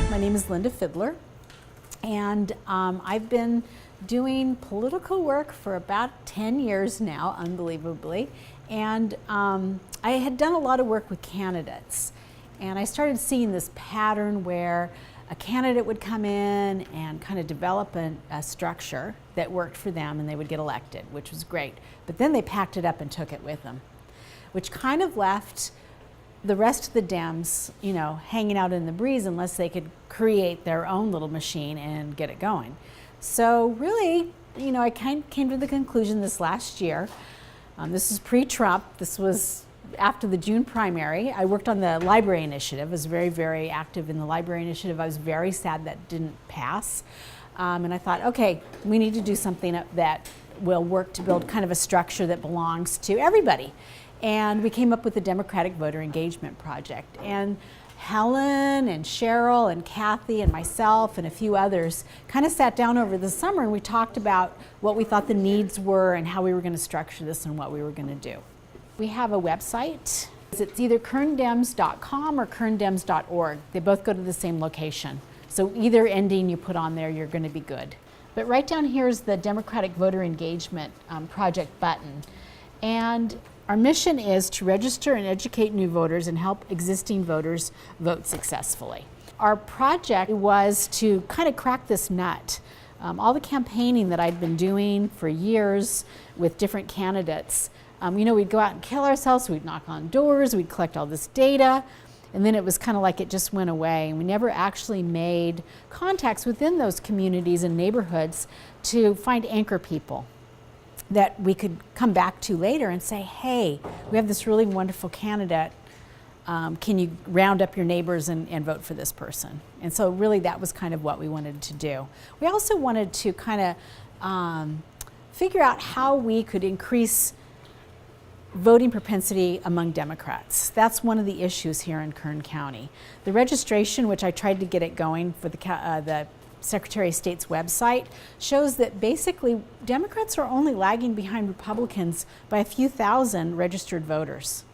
My name is Linda Fiddler, and I've been doing political work for about 10 years now, unbelievably, and I had done a lot of work with candidates, and I started seeing this pattern where a candidate would come in and kind of develop a structure that worked for them, and they would get elected, which was great. But then they packed it up and took it with them, which kind of left the rest of the Dems, you know, hanging out in the breeze unless they could create their own little machine and get it going. So really, you know, I kind of came to the conclusion this last year. This is pre-Trump. This was after the June primary. I worked on the library initiative. I was very, very active in the library initiative. I was very sad that didn't pass. And I thought, okay, we need to do something that will work to build kind of a structure that belongs to everybody. And we came up with the Democratic Voter Engagement Project. And Helen and Cheryl and Kathy and myself and a few others kind of sat down over the summer and we talked about what we thought the needs were and how we were going to structure this and what we were going to do. We have a website. It's either kerndems.com or kerndems.org. They both go to the same location. So either ending you put on there, you're going to be good. But right down here is the Democratic Voter Engagement Project button. And our mission is to register and educate new voters and help existing voters vote successfully. Our project was to kind of crack this nut. All the campaigning that I'd been doing for years with different candidates, you know, we'd go out and kill ourselves, we'd knock on doors, we'd collect all this data, and then it was kind of like it just went away. And we never actually made contacts within those communities and neighborhoods to find anchor people that we could come back to later and say, hey, we have this really wonderful candidate. Can you round up your neighbors and vote for this person? And so really that was kind of what we wanted to do. We also wanted to kind of figure out how we could increase voting propensity among Democrats. That's one of the issues here in Kern County. The registration, which I tried to get it going for the Secretary of State's website, shows that basically Democrats are only lagging behind Republicans by a few thousand registered voters.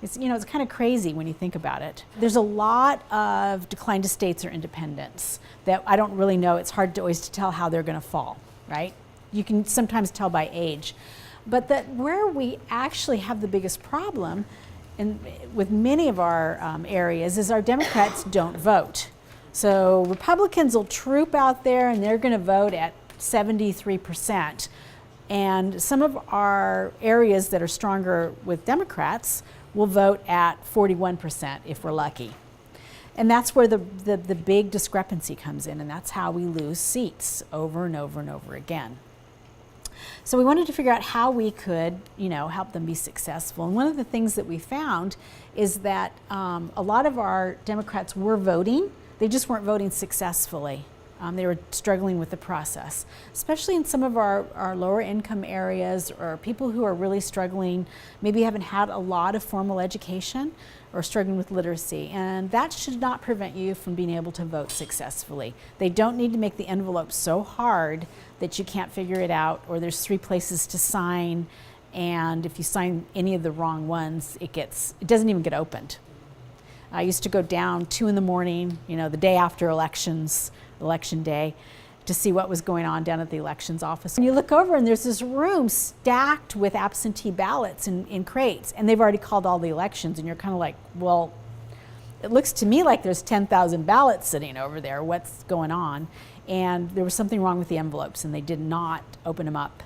It's, you know, it's kind of crazy when you think about it. There's a lot of decline to states or independents that I don't really know. It's hard to always tell how they're going to fall, right? You can sometimes tell by age. But that where we actually have the biggest problem with many of our areas is our Democrats don't vote. So Republicans will troop out there and they're going to vote at 73%. And some of our areas that are stronger with Democrats will vote at 41% if we're lucky. And that's where the big discrepancy comes in, and that's how we lose seats over and over and over again. So we wanted to figure out how we could, you know, help them be successful. And one of the things that we found is that a lot of our Democrats were voting. They just weren't voting successfully. They were struggling with the process, especially in some of our lower income areas or people who are really struggling, maybe haven't had a lot of formal education or struggling with literacy. And that should not prevent you from being able to vote successfully. They don't need to make the envelope so hard that you can't figure it out, or there's 3 places to sign, and if you sign any of the wrong ones, it doesn't even get opened. I used to go down 2 in the morning, you know, the day after election day, to see what was going on down at the elections office. And you look over and there's this room stacked with absentee ballots in crates, and they've already called all the elections, and you're kind of like, well, it looks to me like there's 10,000 ballots sitting over there. What's going on? And there was something wrong with the envelopes, and they did not open them up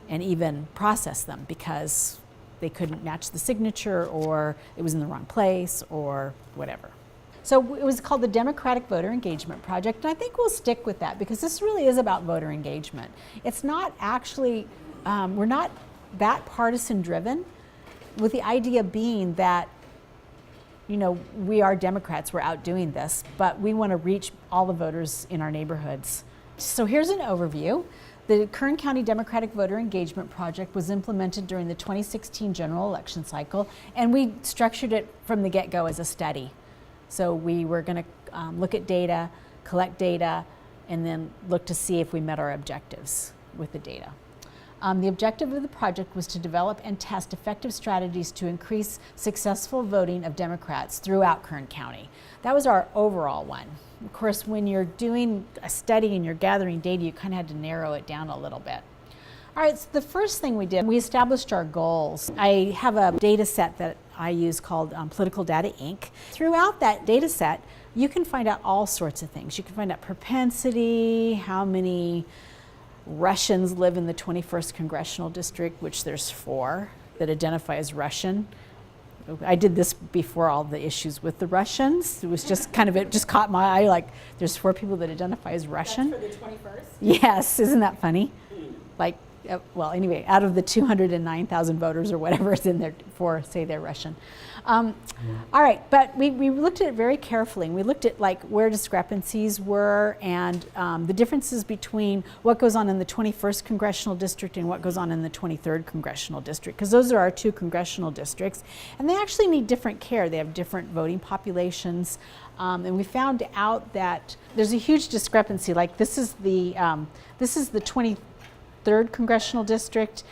and even process them because they couldn't match the signature, or it was in the wrong place, or whatever. So it was called the Democratic Voter Engagement Project, and I think we'll stick with that because this really is about voter engagement. It's not actually, we're not that partisan driven, with the idea being that, you know, we are Democrats, we're out doing this, but we want to reach all the voters in our neighborhoods. So here's an overview. The Kern County Democratic Voter Engagement Project was implemented during the 2016 general election cycle, and we structured it from the get-go as a study. So we were going to look at data, collect data, and then look to see if we met our objectives with the data. The objective of the project was to develop and test effective strategies to increase successful voting of Democrats throughout Kern County. That was our overall one. Of course, when you're doing a study and you're gathering data, you kind of had to narrow it down a little bit. All right, so the first thing we did, we established our goals. I have a data set that I use called Political Data Inc. Throughout that data set, you can find out all sorts of things. You can find out propensity, how many Russians live in the 21st Congressional District, which there's 4 that identify as Russian. I did this before all the issues with the Russians. It was just kind of, it just caught my eye, like there's 4 people that identify as Russian. That's for the 21st? Yes, isn't that funny? Like, well, anyway, out of the 209,000 voters or whatever is in there for, say they're Russian. All right, but we looked at it very carefully, and we looked at like where discrepancies were and the differences between what goes on in the 21st Congressional District and what goes on in the 23rd Congressional District, because those are our 2 congressional districts, and they actually need different care. They have different voting populations, and we found out that there's a huge discrepancy. Like this is the 23rd Congressional District.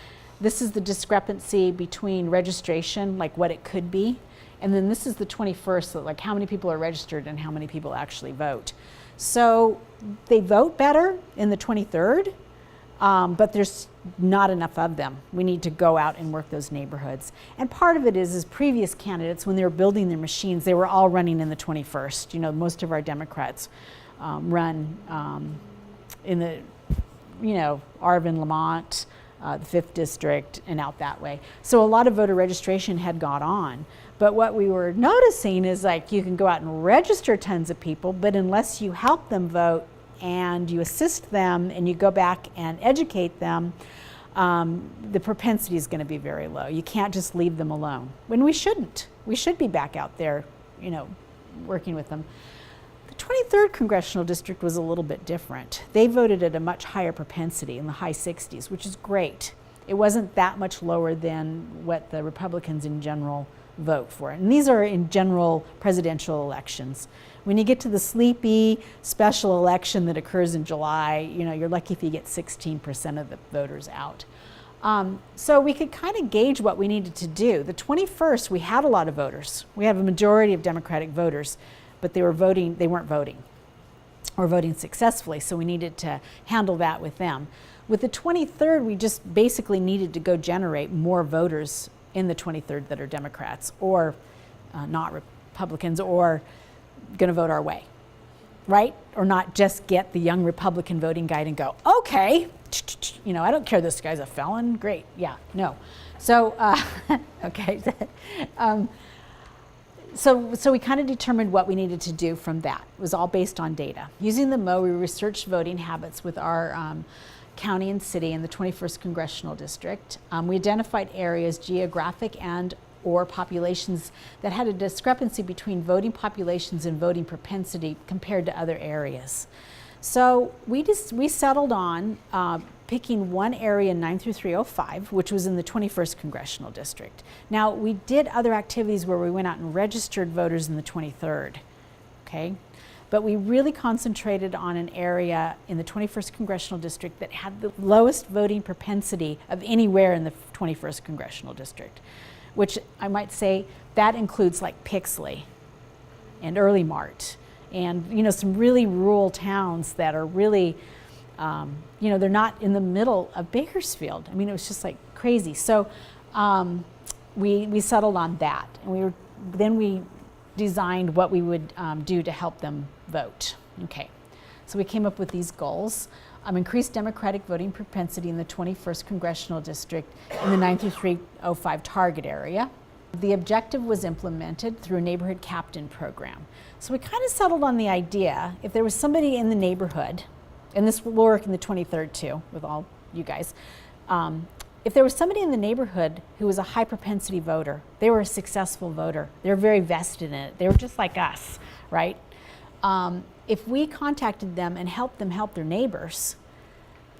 This is the discrepancy between registration, like what it could be, and then this is the 21st, so like how many people are registered and how many people actually vote. So they vote better in the 23rd, but there's not enough of them. We need to go out and work those neighborhoods. And part of it is previous candidates, when they were building their machines, they were all running in the 21st. You know, most of our Democrats run in the, you know, Arvin, Lamont, the 5th District, and out that way. So a lot of voter registration had gone on. But what we were noticing is like you can go out and register tons of people, but unless you help them vote and you assist them and you go back and educate them, the propensity is going to be very low. You can't just leave them alone. When we shouldn't. We should be back out there, you know, working with them. The 23rd Congressional District was a little bit different. They voted at a much higher propensity in the high 60s, which is great. It wasn't that much lower than what the Republicans in general vote for. And these are in general presidential elections. When you get to the sleepy special election that occurs in July, you know, you're lucky if you get 16% of the voters out. So we could kind of gauge what we needed to do. The 21st, we had a lot of voters. We have a majority of Democratic voters, but they weren't voting or voting successfully, so we needed to handle that with them. With the 23rd, we just basically needed to go generate more voters in the 23rd that are Democrats or not Republicans or going to vote our way, right? Or not just get the young Republican voting guide and go, okay, you know, I don't care this guy's a felon, great, yeah, no. So, okay. So we kind of determined what we needed to do from that. It was all based on data. Using the MO, we researched voting habits with our county and city in the 21st Congressional District. We identified areas, geographic and or populations that had a discrepancy between voting populations and voting propensity compared to other areas. So we settled on picking one area 9 through 305, which was in the 21st Congressional District. Now, we did other activities where we went out and registered voters in the 23rd, okay? But we really concentrated on an area in the 21st Congressional District that had the lowest voting propensity of anywhere in the 21st Congressional District, which I might say that includes like Pixley and Early Mart and, you know, some really rural towns that are really, you know, they're not in the middle of Bakersfield. I mean, it was just like crazy. So we settled on that, and then we designed what we would do to help them vote. Okay, so we came up with these goals. Increased Democratic voting propensity in the 21st Congressional District in the 9 through 305 target area. The objective was implemented through a neighborhood captain program. So we kind of settled on the idea, if there was somebody in the neighborhood, and this will work in the 23rd too, with all you guys, if there was somebody in the neighborhood who was a high propensity voter, they were a successful voter, they were very vested in it, they were just like us, right? If we contacted them and helped them help their neighbors,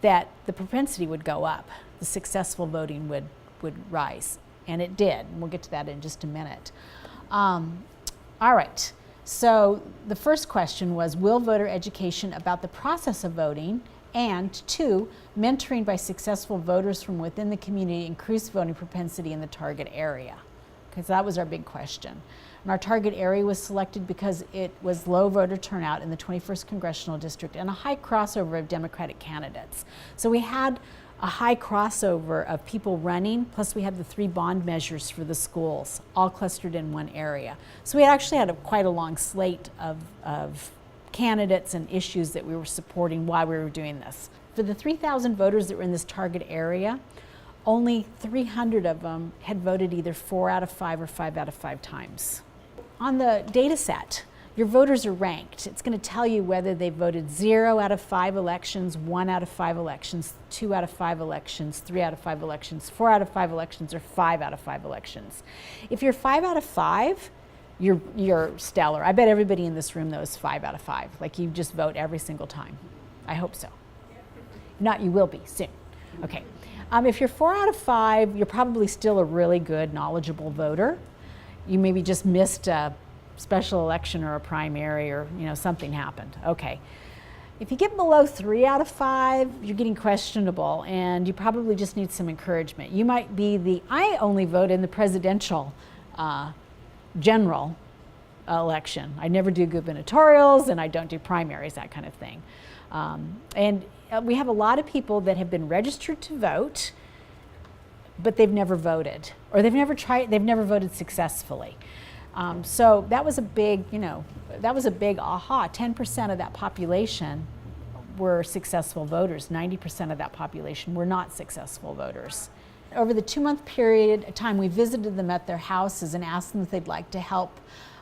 that the propensity would go up, the successful voting would rise, and it did, and we'll get to that in just a minute. All right, so the first question was, will voter education about the process of voting And 2, mentoring by successful voters from within the community increased voting propensity in the target area. Because that was our big question. And our target area was selected because it was low voter turnout in the 21st Congressional District and a high crossover of Democratic candidates. So we had a high crossover of people running, plus we had the 3 bond measures for the schools, all clustered in one area. So we actually had quite a long slate of candidates and issues that we were supporting while we were doing this. For the 3,000 voters that were in this target area, only 300 of them had voted either 4 out of 5 or 5 out of 5 times. On the data set, your voters are ranked. It's going to tell you whether they voted 0 out of 5 elections, 1 out of 5 elections, 2 out of 5 elections, 3 out of 5 elections, 4 out of 5 elections, or 5 out of 5 elections. If you're 5 out of 5, you're stellar. I bet everybody in this room knows 5 out of 5. Like, you just vote every single time. I hope so. If not, you will be soon. Okay. If you're 4 out of 5, you're probably still a really good, knowledgeable voter. You maybe just missed a special election or a primary, or something happened. Okay. If you get below 3 out of 5, you're getting questionable, and you probably just need some encouragement. You might be I only vote in the presidential general election. I never do gubernatorials, and I don't do primaries, that kind of thing. And we have a lot of people that have been registered to vote, but they've never voted, or they've never voted successfully. So that was a big, aha. 10% of that population were successful voters. 90% of that population were not successful voters. Over the 2-month period of time, we visited them at their houses and asked them if they'd like to help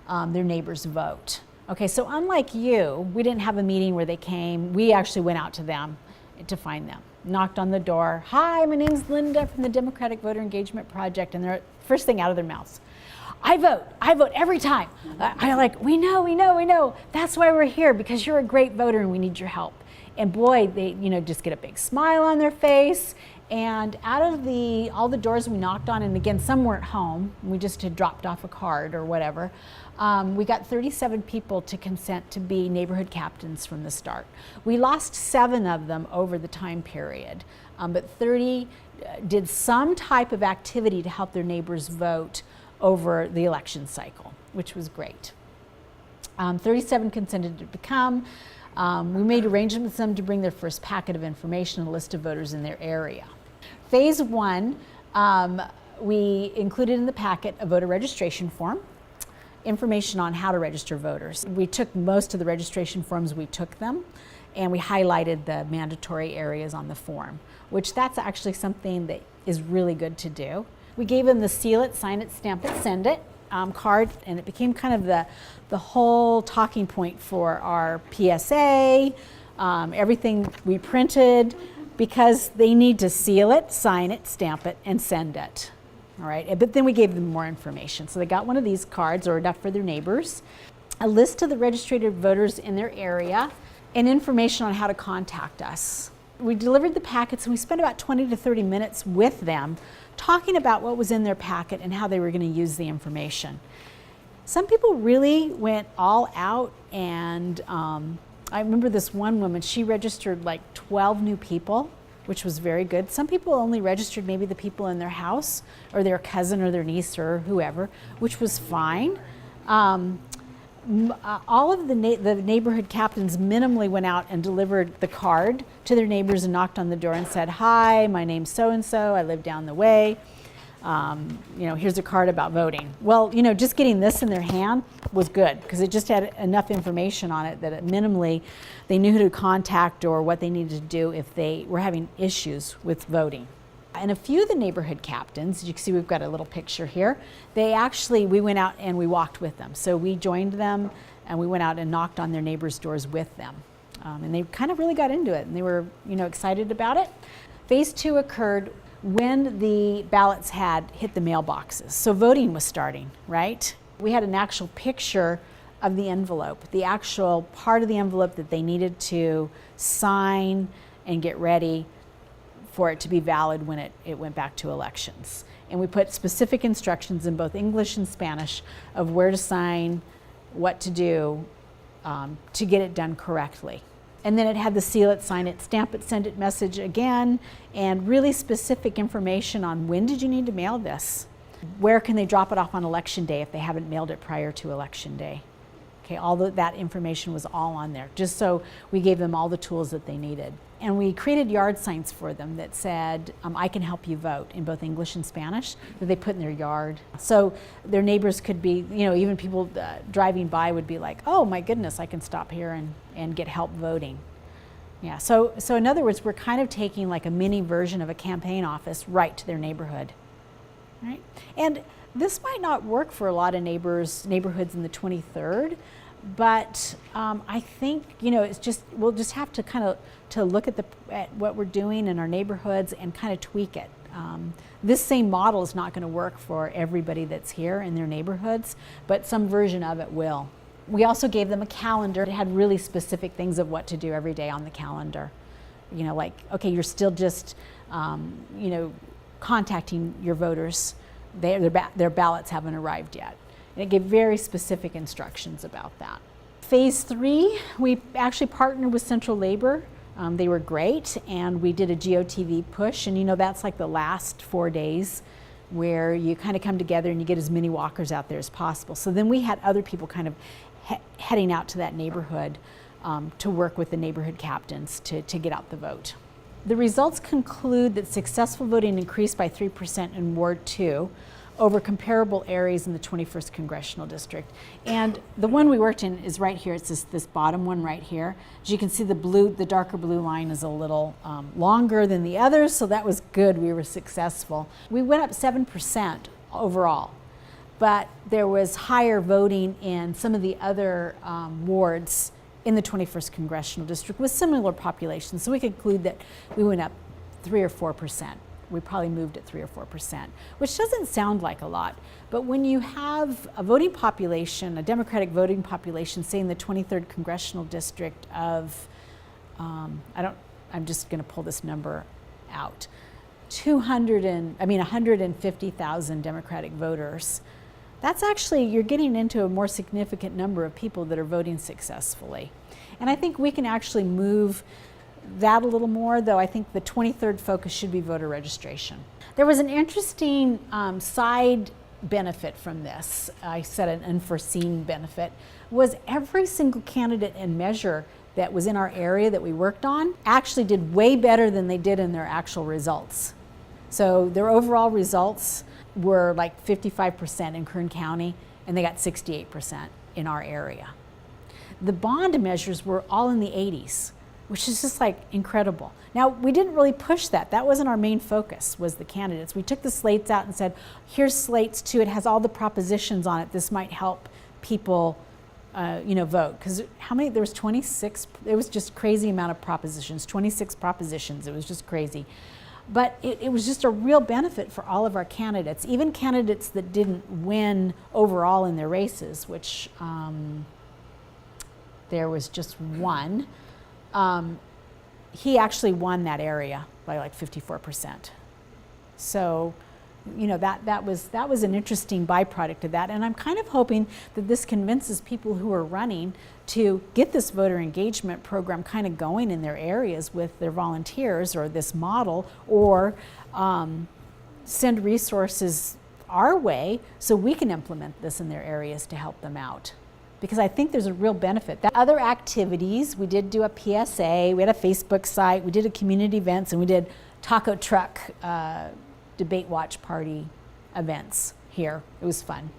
their neighbors vote. Okay, so unlike you, we didn't have a meeting where they came. We actually went out to them to find them. Knocked on the door. Hi, my name's Linda from the Democratic Voter Engagement Project. And their first thing out of their mouths, I vote every time. We know. That's why we're here, because you're a great voter and we need your help. And boy, they just get a big smile on their face. And out of all the doors we knocked on, and again, some weren't home, we just had dropped off a card or whatever, we got 37 people to consent to be neighborhood captains from the start. We lost 7 of them over the time period, but 30 did some type of activity to help their neighbors vote over the election cycle, which was great. 37 consented to become. We made arrangements with them to bring their first packet of information and a list of voters in their area. Phase 1, we included in the packet a voter registration form, information on how to register voters. We took most of the registration forms, we took them, and we highlighted the mandatory areas on the form, which that's actually something that is really good to do. We gave them the seal it, sign it, stamp it, send it card, and it became kind of the whole talking point for our PSA, everything we printed, because they need to seal it, sign it, stamp it, and send it. All right, but then we gave them more information. So they got one of these cards, or enough for their neighbors, a list of the registered voters in their area, and information on how to contact us. We delivered the packets, and we spent about 20 to 30 minutes with them talking about what was in their packet and how they were going to use the information. Some people really went all out, and I remember this one woman, she registered like 12 new people, which was very good. Some people only registered maybe the people in their house, or their cousin or their niece or whoever, which was fine. All of the neighborhood captains minimally went out and delivered the card to their neighbors and knocked on the door and said, hi, my name's so-and-so, I live down the way. Here's a card about voting. Well, just getting this in their hand was good, because it just had enough information on it that minimally they knew who to contact or what they needed to do if they were having issues with voting. And a few of the neighborhood captains, you can see we've got a little picture here, we went out and we walked with them. So we joined them and we went out and knocked on their neighbors' doors with them. And they kind of really got into it, and they were excited about it. Phase 2 occurred when the ballots had hit the mailboxes. So voting was starting, right? We had an actual picture of the envelope, the actual part of the envelope that they needed to sign and get ready for it to be valid when it went back to elections. And we put specific instructions in both English and Spanish of where to sign, what to do to get it done correctly. And then it had the seal it, sign it, stamp it, send it message again, and really specific information on when did you need to mail this? Where can they drop it off on election day if they haven't mailed it prior to election day? Okay, all that information was all on there, just so we gave them all the tools that they needed. And we created yard signs for them that said, I can help you vote, in both English and Spanish, that they put in their yard. So their neighbors could be, even people driving by would be like, oh my goodness, I can stop here and get help voting. Yeah, so in other words, we're kind of taking like a mini version of a campaign office right to their neighborhood. Right? And this might not work for a lot of neighborhoods in the 23rd, but I think it's just we'll just have to kind of look at what we're doing in our neighborhoods and kind of tweak it. This same model is not going to work for everybody that's here in their neighborhoods, but some version of it will. We also gave them a calendar. It had really specific things of what to do every day on the calendar. Like, okay, you're still just contacting your voters. Their ballots haven't arrived yet. And it gave very specific instructions about that. Phase 3, we actually partnered with Central Labor. They were great, and we did a GOTV push, and that's like the last 4 days where you kind of come together and you get as many walkers out there as possible. So then we had other people kind of heading out to that neighborhood to work with the neighborhood captains to get out the vote. The results conclude that successful voting increased by 3% in Ward 2 over comparable areas in the 21st Congressional District. And the one we worked in is right here. It's this bottom one right here. As you can see, the darker blue line is a little longer than the others, so that was good. We were successful. We went up 7% overall, but there was higher voting in some of the other wards in the 21st Congressional District with similar populations. So we conclude that we went up 3 or 4%. We probably moved at 3 or 4%, which doesn't sound like a lot. But when you have a voting population, a Democratic voting population, say in the 23rd Congressional District of, I'm just going to pull this number out, 150,000 Democratic voters. That's actually, you're getting into a more significant number of people that are voting successfully. And I think we can actually move that a little more, though I think the 23rd focus should be voter registration. There was an interesting side benefit from this. I said an unforeseen benefit, was every single candidate and measure that was in our area that we worked on actually did way better than they did in their actual results. So their overall results were like 55% in Kern County, and they got 68% in our area. The bond measures were all in the 80s, which is just like incredible. Now, we didn't really push that. That wasn't our main focus, was the candidates. We took the slates out and said, here's slates 2, it has all the propositions on it. This might help people vote. Because there was 26, it was just crazy amount of propositions, 26 propositions, it was just crazy. But it was just a real benefit for all of our candidates, even candidates that didn't win overall in their races, which there was just one. He actually won that area by like 54%. So, that was an interesting byproduct of that. And I'm kind of hoping that this convinces people who are running to get this voter engagement program kind of going in their areas with their volunteers, or this model, or send resources our way so we can implement this in their areas to help them out. Because I think there's a real benefit. Other activities, we did do a PSA, we had a Facebook site, we did a community events, and we did taco truck debate watch party events here. It was fun.